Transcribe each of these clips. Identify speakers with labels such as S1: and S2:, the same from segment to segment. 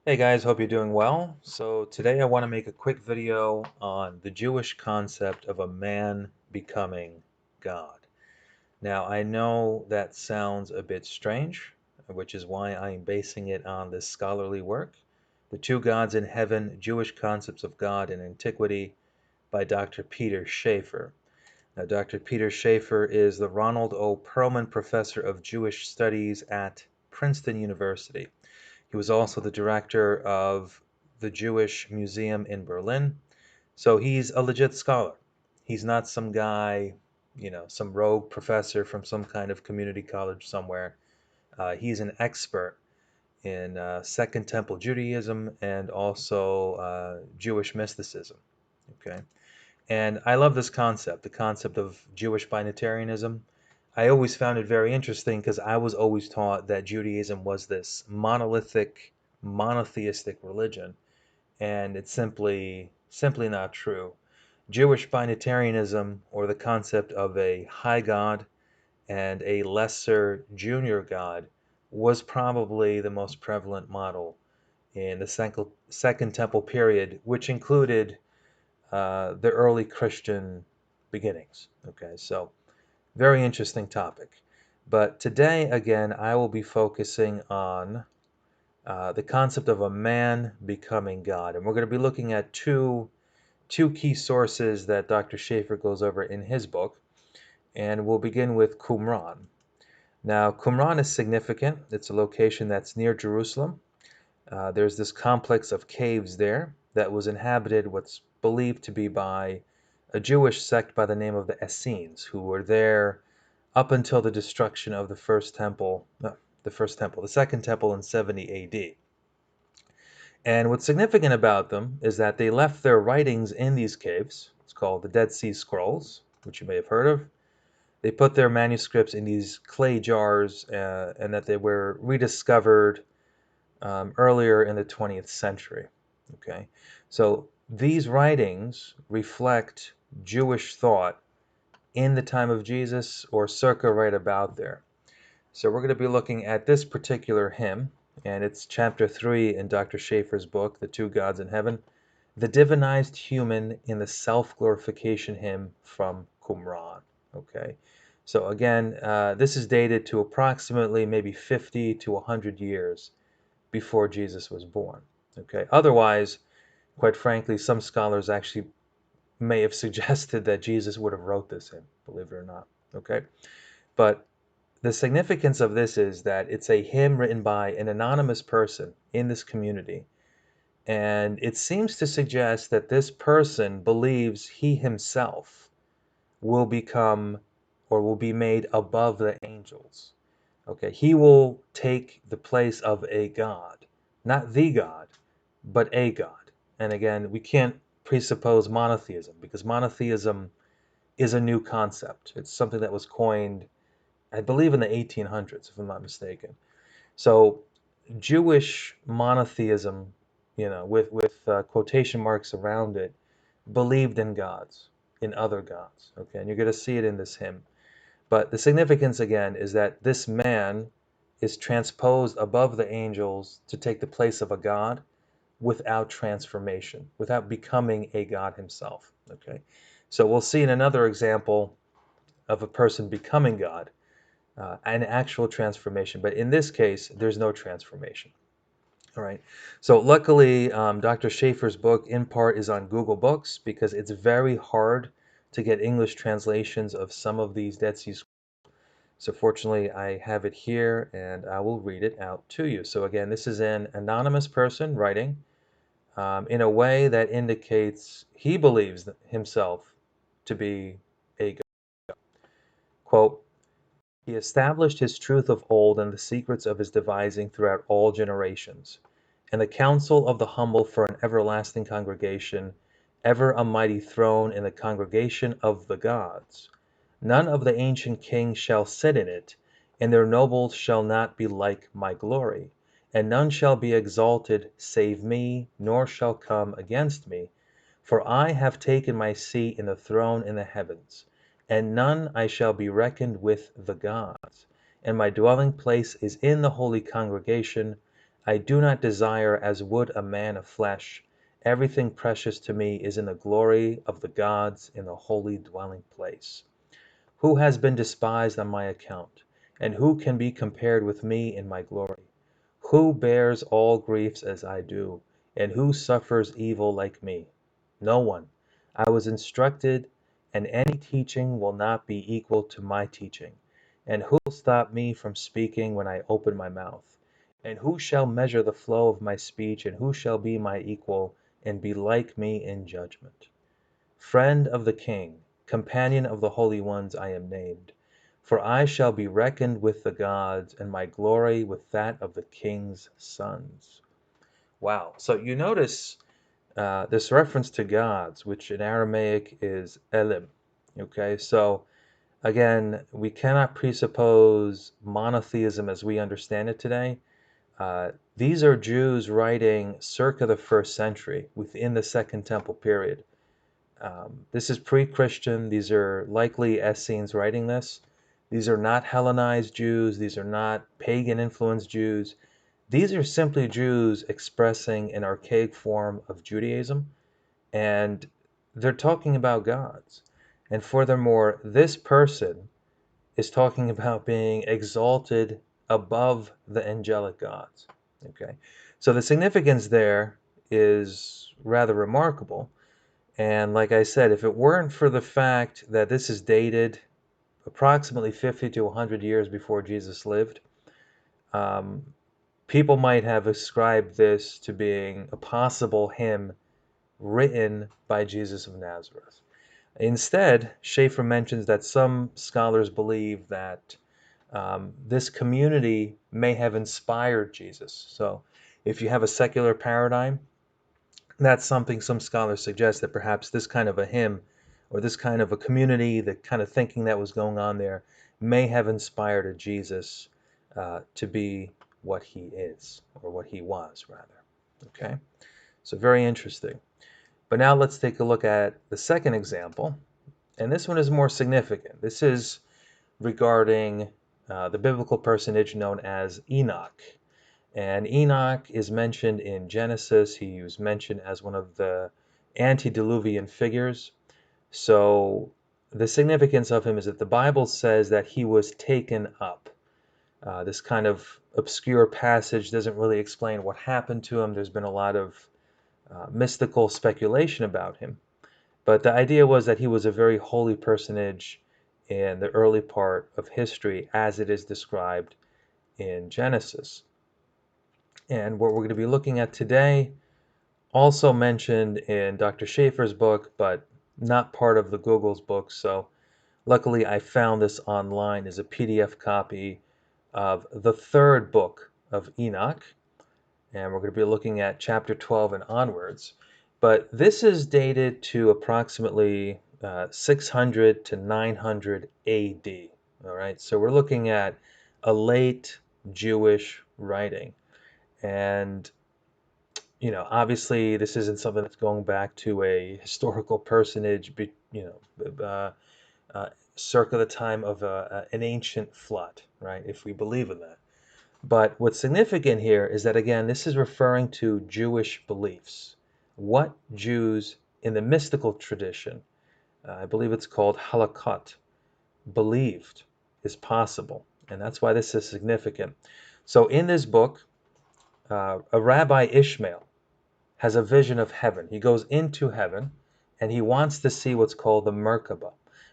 S1: Hey guys, hope you're doing well. So today I want to make a quick video on the Jewish concept of a man becoming God. Now I know that sounds a bit strange, which is why I'm basing it on this scholarly work, The Two Gods in Heaven, Jewish Concepts of God in Antiquity by Dr. Peter Schaeffer. Now Dr. Peter Schaeffer is the Ronald O. Perlman Professor of Jewish Studies at Princeton University. He was also the director of the Jewish Museum in Berlin. So he's a legit scholar. He's not some guy, some rogue professor from some kind of community college somewhere. He's an expert in Second Temple Judaism and also Jewish mysticism. Okay. And I love this concept, the concept of Jewish binitarianism. I always found it very interesting because I was always taught that Judaism was this monolithic, monotheistic religion, and it's simply not true. Jewish binitarianism, or the concept of a high god and a lesser junior god, was probably the most prevalent model in the Second Temple period, which included the early Christian beginnings. Okay, so very interesting topic. But today, again, I will be focusing on the concept of a man becoming God. And we're going to be looking at two key sources that Dr. Schaeffer goes over in his book. And we'll begin with Qumran. Now, Qumran is significant. It's a location that's near Jerusalem. There's this complex of caves there that was inhabited what's believed to be by a Jewish sect by the name of the Essenes, who were there up until the destruction of the first temple, no, the second temple in 70 AD. And what's significant about them is that they left their writings in these caves. It's called the Dead Sea Scrolls, which you may have heard of. They put their manuscripts in these clay jars, and that they were rediscovered earlier in the 20th century. Okay, so these writings reflect Jewish thought in the time of Jesus or circa right about there. So we're going to be looking at this particular hymn, and it's chapter 3 in Dr. Schaeffer's book, The Two Gods in Heaven, the divinized human in the self-glorification hymn from Qumran. Okay, so again, this is dated to approximately maybe 50 to 100 years before Jesus was born. Okay. Otherwise, quite frankly, some scholars actually may have suggested that Jesus would have wrote this hymn, believe it or not. Okay. But the significance of this is that it's a hymn written by an anonymous person in this community. And it seems to suggest that this person believes he himself will become or will be made above the angels. Okay, he will take the place of a God, not the God, but a God. And again, we can't presuppose monotheism because monotheism is a new concept. It's something that was coined, I believe, in the 1800s, if I'm not mistaken. So Jewish monotheism, with quotation marks around it, believed in gods, in other gods. Okay, and you're going to see it in this hymn. But the significance again is that this man is transposed above the angels to take the place of a god without transformation, without becoming a god himself. Okay, so we'll see in another example of a person becoming God, an actual transformation. But in this case, there's no transformation. All right. So luckily, Dr. Schaeffer's book in part is on Google Books because it's very hard to get English translations of some of these Dead Sea Scrolls. So fortunately, I have it here and I will read it out to you. So again, this is an anonymous person writing in a way that indicates he believes himself to be a God. Quote, he established his truth of old and the secrets of his devising throughout all generations, and the counsel of the humble for an everlasting congregation, ever a mighty throne in the congregation of the gods. None of the ancient kings shall sit in it, and their nobles shall not be like my glory, and none shall be exalted save me, nor shall come against me. For I have taken my seat in the throne in the heavens, and none I shall be reckoned with the gods. And my dwelling place is in the holy congregation. I do not desire as would a man of flesh. Everything precious to me is in the glory of the gods in the holy dwelling place. Who has been despised on my account? And who can be compared with me in my glory? Who bears all griefs as I do? And who suffers evil like me? No one. I was instructed, and any teaching will not be equal to my teaching. And who will stop me from speaking when I open my mouth? And who shall measure the flow of my speech? And who shall be my equal and be like me in judgment? Friend of the King, companion of the holy ones, I am named. For I shall be reckoned with the gods, and my glory with that of the King's sons. Wow. So you notice this reference to gods, which in Aramaic is Elim. Okay, so again, we cannot presuppose monotheism as we understand it today. These are Jews writing circa the first century, within the Second Temple period. This is pre-Christian. These are likely Essenes writing this. These are not Hellenized Jews. These are not pagan-influenced Jews. These are simply Jews expressing an archaic form of Judaism, and they're talking about gods. And furthermore, this person is talking about being exalted above the angelic gods. Okay, so the significance there is rather remarkable. And like I said, if it weren't for the fact that this is dated approximately 50 to 100 years before Jesus lived, um, people might have ascribed this to being a possible hymn written by Jesus of Nazareth. Instead, Schaeffer mentions that some scholars believe that this community may have inspired Jesus. So if you have a secular paradigm, that's something some scholars suggest, that perhaps this kind of a hymn or this kind of a community, the kind of thinking that was going on there, may have inspired a Jesus to be what he is, or what he was, rather. Okay, so very interesting. But now let's take a look at the second example, and this one is more significant. This is regarding the biblical personage known as Enoch. And Enoch is mentioned in Genesis. He was mentioned as one of the antediluvian figures. So the significance of him is that the Bible says that he was taken up. This kind of obscure passage doesn't really explain what happened to him. There's been a lot of mystical speculation about him. But the idea was that he was a very holy personage in the early part of history as it is described in Genesis. And what we're going to be looking at today, also mentioned in Dr. Schaeffer's book, but not part of the Google's book. So luckily I found this online as a PDF copy of the third book of Enoch. And we're going to be looking at chapter 12 and onwards. But this is dated to approximately 600 to 900 AD. All right, so we're looking at a late Jewish writing. And, you know, obviously this isn't something that's going back to a historical personage, circa the time of an ancient flood, right, if we believe in that. But what's significant here is that, again, this is referring to Jewish beliefs. What Jews in the mystical tradition, I believe it's called halakot, believed is possible. And that's why this is significant. So in this book, a Rabbi Ishmael has a vision of heaven. He goes into heaven and he wants to see what's called the Merkabah.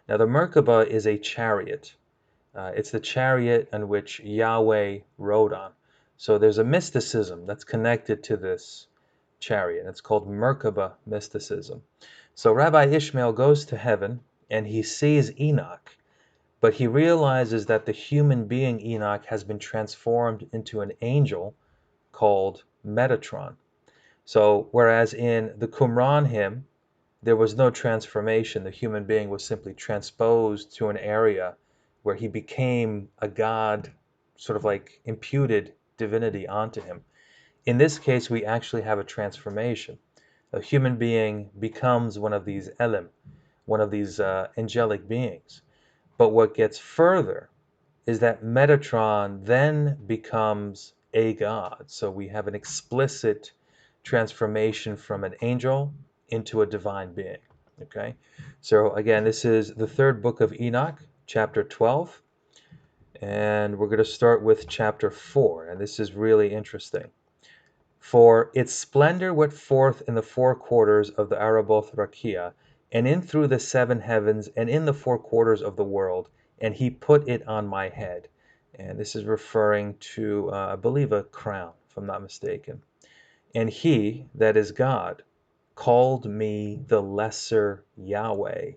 S1: Now, the Merkabah is a chariot. It's the chariot on which Yahweh rode on. So there's a mysticism that's connected to this chariot. It's called Merkabah mysticism. So Rabbi Ishmael goes to heaven and he sees Enoch, but he realizes that the human being Enoch has been transformed into an angel called Metatron. So whereas in the Qumran hymn, there was no transformation, the human being was simply transposed to an area where he became a god, sort of like imputed divinity onto him. In this case, we actually have a transformation. A human being becomes one of these Elim, one of these angelic beings. But what gets further is that Metatron then becomes a God. So we have an explicit transformation from an angel into a divine being. Okay, so again, this is the third book of Enoch, chapter 12, and we're going to start with chapter 4, and this is really interesting. For its splendor went forth in the four quarters of the Araboth Rakia, and in through the seven heavens, and in the four quarters of the world, and he put it on my head. And this is referring to, I believe, a crown, if I'm not mistaken. And he, that is God, called me the lesser Yahweh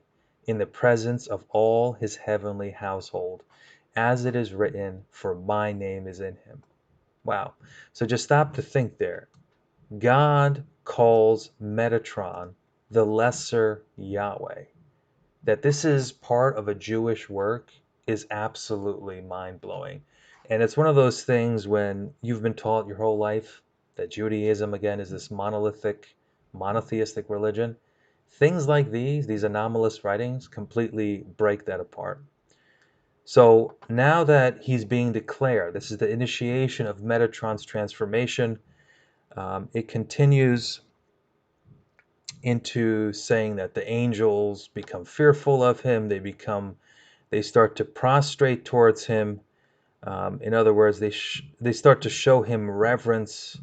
S1: in the presence of all his heavenly household, as it is written, for my name is in him. Wow. So just stop to think there. God calls Metatron the lesser Yahweh. That this is part of a Jewish work is absolutely mind-blowing. And it's one of those things when you've been taught your whole life that Judaism, again, is this monolithic, monotheistic religion. Things like these anomalous writings, completely break that apart. So now that he's being declared, this is the initiation of Metatron's transformation. It continues into saying that the angels become fearful of him. They start to prostrate towards him. In other words, they start to show him reverence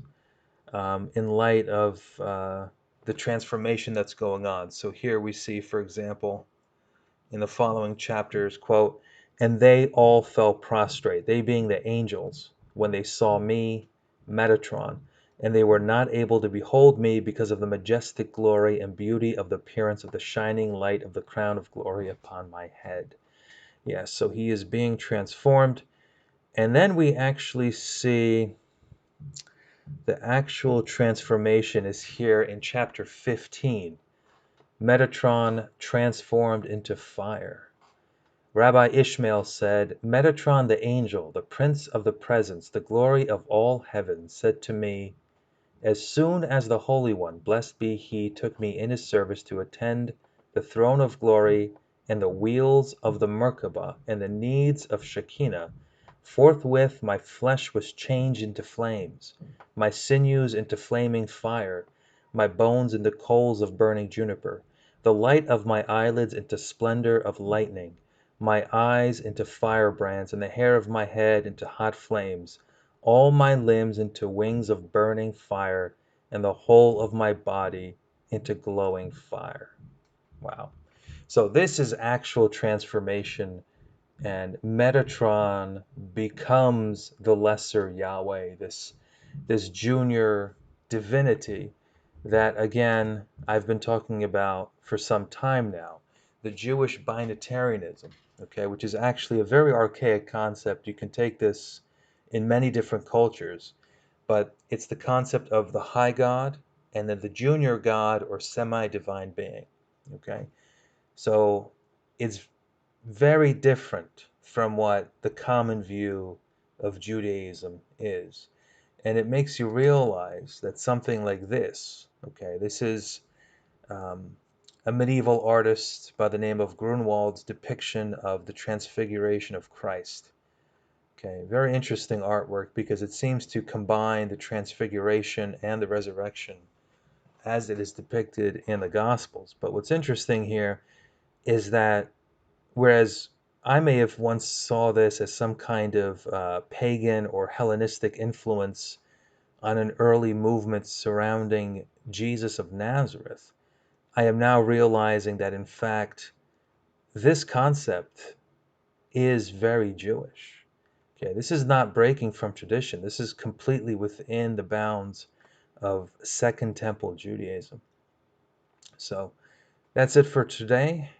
S1: in light of the transformation that's going on. So here we see, for example, in the following chapters, quote, and they all fell prostrate, they being the angels, when they saw me, Metatron, and they were not able to behold me because of the majestic glory and beauty of the appearance of the shining light of the crown of glory upon my head. Yes, so he is being transformed. And then we actually see the actual transformation is here in chapter 15. Metatron transformed into fire. Rabbi Ishmael said, Metatron the angel, the prince of the presence, the glory of all heaven, said to me, as soon as the Holy One, blessed be he, took me in his service to attend the throne of glory and the wheels of the Merkabah and the needs of Shekinah, forthwith my flesh was changed into flames, my sinews into flaming fire, my bones into coals of burning juniper, the light of my eyelids into splendor of lightning, my eyes into firebrands, and the hair of my head into hot flames, all my limbs into wings of burning fire, and the whole of my body into glowing fire. Wow. So this is actual transformation, and Metatron becomes the lesser Yahweh, this junior divinity that, again, I've been talking about for some time now, the Jewish binitarianism, okay, which is actually a very archaic concept. You can take this in many different cultures, but it's the concept of the high God and then the junior God or semi-divine being, okay? So it's very different from what the common view of Judaism is. And it makes you realize that something like this, okay, this is a medieval artist by the name of Grunwald's depiction of the Transfiguration of Christ. Okay, very interesting artwork because it seems to combine the Transfiguration and the resurrection as it is depicted in the Gospels. But what's interesting here is that whereas I may have once saw this as some kind of pagan or Hellenistic influence on an early movement surrounding Jesus of Nazareth, I am now realizing that in fact this concept is very Jewish. Okay, this is not breaking from tradition. This is completely within the bounds of Second Temple Judaism. So that's it for today.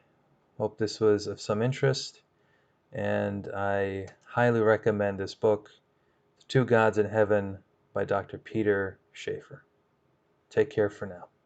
S1: Hope this was of some interest, and I highly recommend this book, The Two Gods in Heaven by Dr. Peter Schaefer. Take care for now.